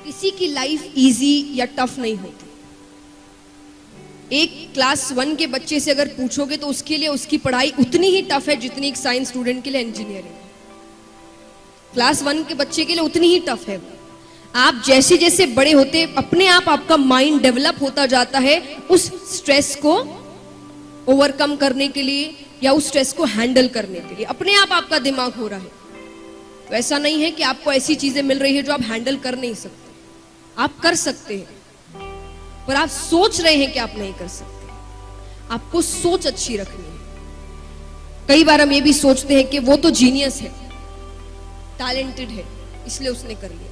किसी की life easy या टफ नहीं होती। एक क्लास 1 के बच्चे से अगर पूछोगे तो उसके लिए उसकी पढ़ाई उतनी ही टफ है जितनी एक साइंस स्टूडेंट के लिए इंजीनियरिंग। क्लास 1 के बच्चे के लिए उतनी ही टफ है। आप जैसे जैसे बड़े होते अपने आप आपका माइंड डेवलप होता जाता है उस स्ट्रेस को ओवरकम करने के लिए या उस स्ट्रेस को हैंडल करने के लिए अपने आप आपका दिमाग हो रहा है। तो ऐसा नहीं है कि आपको ऐसी चीजें मिल रही है जो आप हैंडल कर नहीं सकते। आप कर सकते हैं पर आप सोच रहे हैं कि आप नहीं कर सकते। आपको सोच अच्छी रखनी है। कई बार हम ये भी सोचते हैं कि वो तो जीनियस है, टैलेंटेड है, इसलिए उसने कर लिया।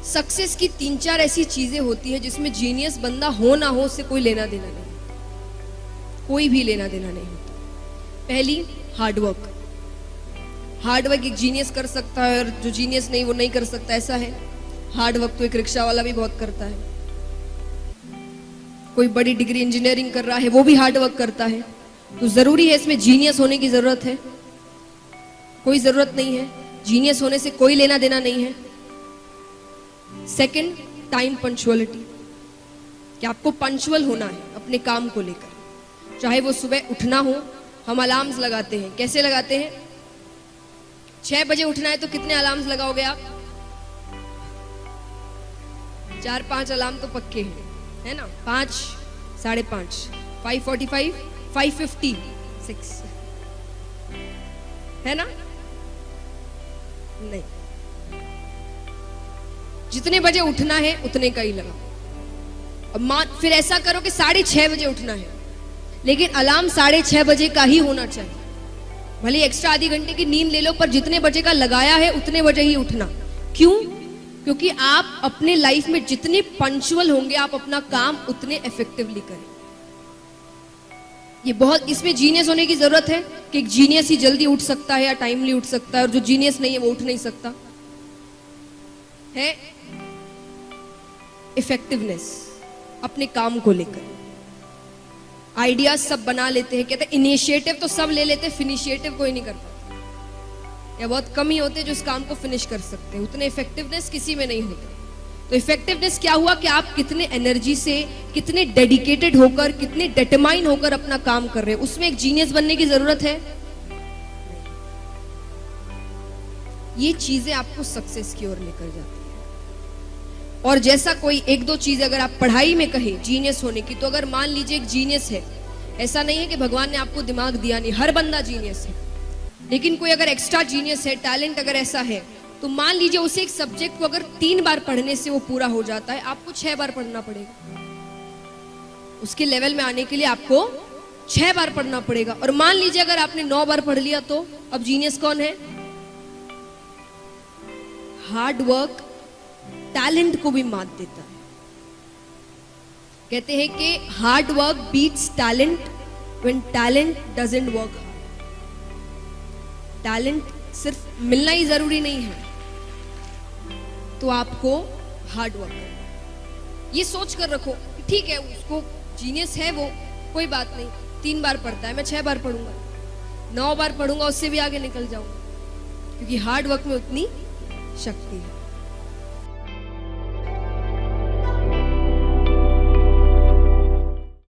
सक्सेस की 3-4 ऐसी चीजें होती है जिसमें जीनियस बंदा हो ना हो उससे कोई लेना देना नहीं, कोई भी लेना देना नहीं होता। पहली, हार्डवर्क। हार्डवर्क एक जीनियस कर सकता है और जो जीनियस नहीं वो नहीं कर सकता, ऐसा है। हार्डवर्क तो एक रिक्शा वाला भी बहुत करता है। कोई बड़ी डिग्री इंजीनियरिंग कर रहा है वो भी हार्डवर्क करता है। तो जरूरी है इसमें जीनियस होने की जरूरत है? कोई जरूरत नहीं है। जीनियस होने से कोई लेना देना नहीं है। सेकंड, टाइम पंक्चुअलिटी, कि आपको पंक्चुअल होना है अपने काम को लेकर। चाहे वो सुबह उठना हो, हम अलार्म्स लगाते हैं। कैसे लगाते हैं? 6 बजे उठना है तो कितने अलार्म्स लगाओगे आप? 4-5 अलार्म तो पक्के हैं, है ना? 5, 5:30, 5:45, 5:50, 6, है ना? नहीं, जितने बजे उठना है उतने का ही लगाओ। अब फिर ऐसा करो कि 6:30 बजे उठना है, लेकिन अलार्म 6:30 बजे का ही होना चाहिए। भले एक्स्ट्रा आधी घंटे की नींद ले लो पर जितने बजे का लगाया है उतने बजे ही उठना। क्यों? क्योंकि आप अपने लाइफ में जितने पंक्चुअल होंगे आप अपना काम उतने इफेक्टिवली करें। ये बहुत, इसमें जीनियस होने की जरूरत है कि एक जीनियस ही जल्दी उठ सकता है या टाइमली उठ सकता है और जो जीनियस नहीं है वो उठ नहीं सकता है। इफेक्टिवनेस अपने काम को लेकर। आइडियाज सब बना लेते हैं, कहते हैं इनिशिएटिव तो सब ले लेते हैं, फिनिशिएटिव कोई नहीं कर पाता, या बहुत कम ही होते जो इस काम को फिनिश कर सकते हैं। उतने इफेक्टिवनेस किसी में नहीं होते। तो इफेक्टिवनेस क्या हुआ कि आप कितने एनर्जी से, कितने डेडिकेटेड होकर, कितने डिटरमाइन होकर अपना काम कर रहे हैं। उसमें एक जीनियस बनने की जरूरत है। ये चीजें आपको सक्सेस की ओर लेकर जाती है। और जैसा कोई 1-2 चीज अगर आप पढ़ाई में कहे जीनियस होने की, तो अगर मान लीजिए एक जीनियस है, ऐसा नहीं है कि भगवान ने आपको दिमाग दिया नहीं, हर बंदा जीनियस है, लेकिन कोई अगर एक्स्ट्रा जीनियस है, टैलेंट अगर ऐसा है, तो मान लीजिए उसे एक सब्जेक्ट को अगर 3 बार पढ़ने से वो पूरा हो जाता है, आपको 6 बार पढ़ना पड़ेगा। उसके लेवल में आने के लिए आपको 6 बार पढ़ना पड़ेगा। और मान लीजिए अगर आपने 9 बार पढ़ लिया, तो अब जीनियस कौन है? हार्ड वर्क टैलेंट को भी मात देता है। कहते हैं कि hard work beats talent when talent doesn't work hard. Talent सिर्फ मिलना ही जरूरी नहीं है, तो आपको हार्ड वर्क करना। ये सोच कर रखो कि ठीक है उसको जीनियस है वो, कोई बात नहीं, 3 बार पढ़ता है, मैं 6 बार पढ़ूंगा, 9 बार पढ़ूंगा, उससे भी आगे निकल जाऊंगा, क्योंकि हार्ड वर्क में उतनी शक्ति है।